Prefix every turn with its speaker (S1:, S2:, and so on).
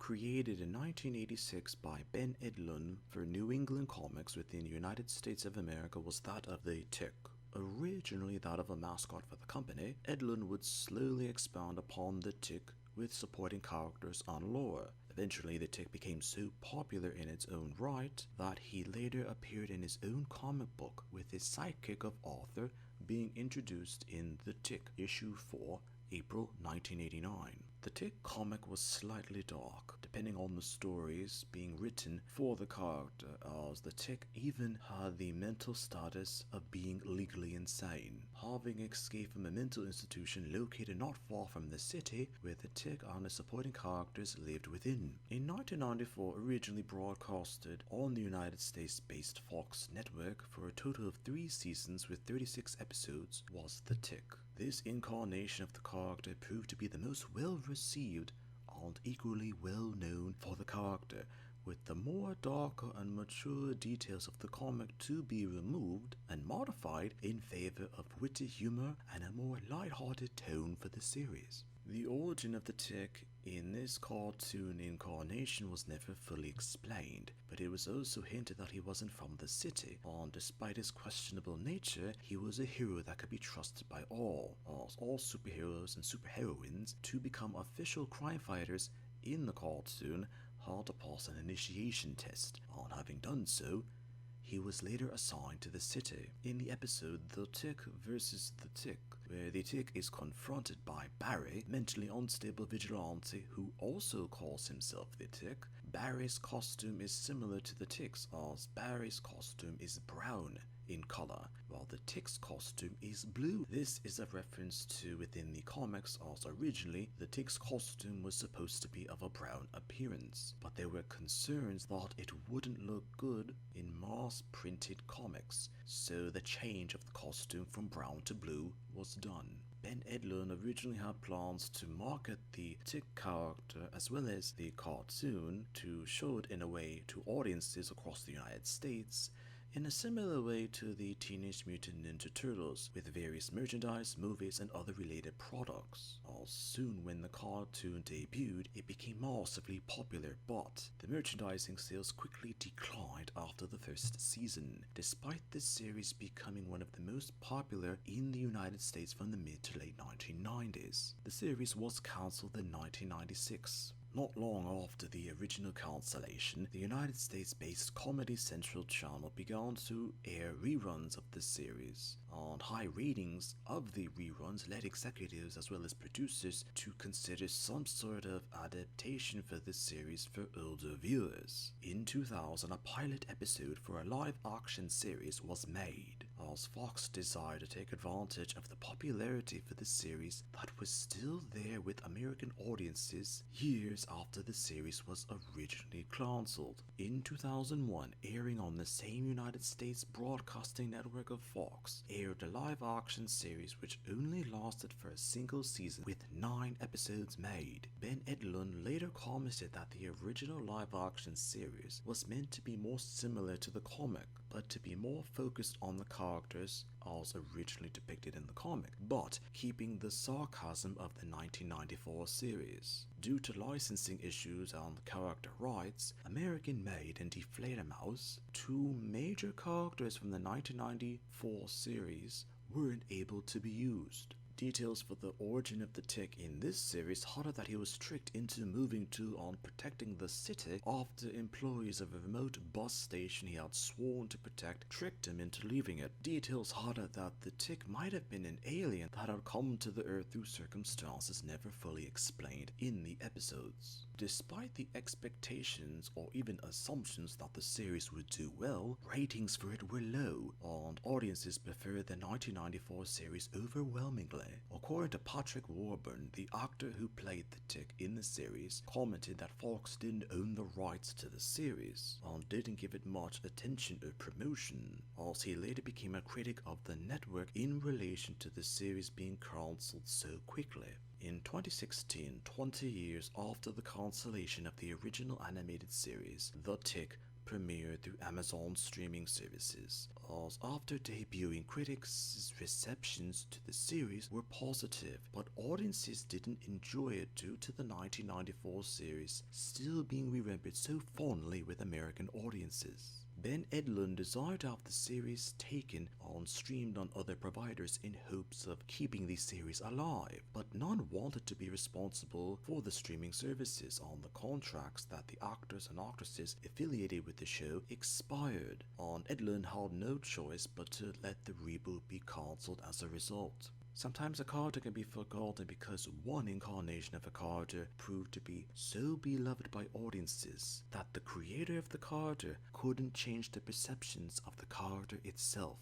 S1: created in 1986 by Ben Edlund for New England Comics within the United States of America, was that of the Tick. Originally that of a mascot for the company, Edlund would slowly expand upon the Tick with supporting characters and lore. Eventually, the Tick became so popular in its own right that he later appeared in his own comic book, with his sidekick of author being introduced in The Tick, issue 4, April 1989. The Tick comic was slightly dark, depending on the stories being written for the character, as the Tick even had the mental status of being legally insane, having escaped from a mental institution located not far from the city where the Tick and the supporting characters lived within. In 1994, originally broadcasted on the United States-based Fox network for a total of 3 seasons with 36 episodes, was the Tick. This incarnation of the character proved to be the most well-received and equally well-known for the character, with the more darker and mature details of the comic to be removed and modified in favor of witty humor and a more light-hearted tone for the series. The origin of the Tick in this cartoon incarnation was never fully explained, but it was also hinted that he wasn't from the city, and despite his questionable nature, he was a hero that could be trusted by all, as all superheroes and superheroines to become official crime fighters in the cartoon had to pass an initiation test, and having done so, he was later assigned to the city. In the episode The Tick vs. the Tick, where the Tick is confronted by Barry, mentally unstable vigilante who also calls himself the Tick, Barry's costume is similar to the Tick's, as Barry's costume is brown in color, while the Tick's costume is blue. This is a reference to within the comics, as originally the Tick's costume was supposed to be of a brown appearance, but there were concerns that it wouldn't look good in mass-printed comics, so the change of the costume from brown to blue was done. Ben Edlund originally had plans to market the Tick character as well as the cartoon to show it in a way to audiences across the United States, in a similar way to the Teenage Mutant Ninja Turtles, with various merchandise, movies, and other related products. Soon when the cartoon debuted, it became massively popular, but the merchandising sales quickly declined after the first season, despite this series becoming one of the most popular in the United States from the mid to late 1990s. The series was cancelled in 1996. Not long after the original cancellation, the United States-based Comedy Central channel began to air reruns of the series, and high ratings of the reruns led executives as well as producers to consider some sort of adaptation for the series for older viewers. In 2000, a pilot episode for a live-action series was made, as Fox desired to take advantage of the popularity for the series that was still there with American audiences years after the series was originally cancelled. In 2001, airing on the same United States broadcasting network of Fox, aired a live-action series which only lasted for a single season with 9 episodes made. Ben Edlund later commented that the original live-action series was meant to be more similar to the comic, but to be more focused on the characters as originally depicted in the comic, but keeping the sarcasm of the 1994 series. Due to licensing issues and character rights, American-made and Deflator Mouse, 2 major characters from the 1994 series, weren't able to be used. Details for the origin of the Tick in this series harder that he was tricked into moving to and protecting the city after employees of a remote bus station he had sworn to protect tricked him into leaving it. Details harder that the Tick might have been an alien that had come to the Earth through circumstances never fully explained in the episodes. Despite the expectations or even assumptions that the series would do well, ratings for it were low, and audiences preferred the 1994 series overwhelmingly. According to Patrick Warburton, the actor who played the Tick in the series, commented that Fox didn't own the rights to the series and didn't give it much attention or promotion, as he later became a critic of the network in relation to the series being cancelled so quickly. In 2016, 20 years after the cancellation of the original animated series, The Tick premiered through Amazon's streaming services. As after debuting, critics' receptions to the series were positive, but audiences didn't enjoy it due to the 1994 series still being remembered so fondly with American audiences. Ben Edlund desired to have the series taken on streamed on other providers in hopes of keeping the series alive, but none wanted to be responsible for the streaming services on the contracts that the actors and actresses affiliated with the show expired, and Edlund had no choice but to let the reboot be cancelled as a result. Sometimes a character can be forgotten because one incarnation of a character proved to be so beloved by audiences that the creator of the character couldn't change the perceptions of the character itself.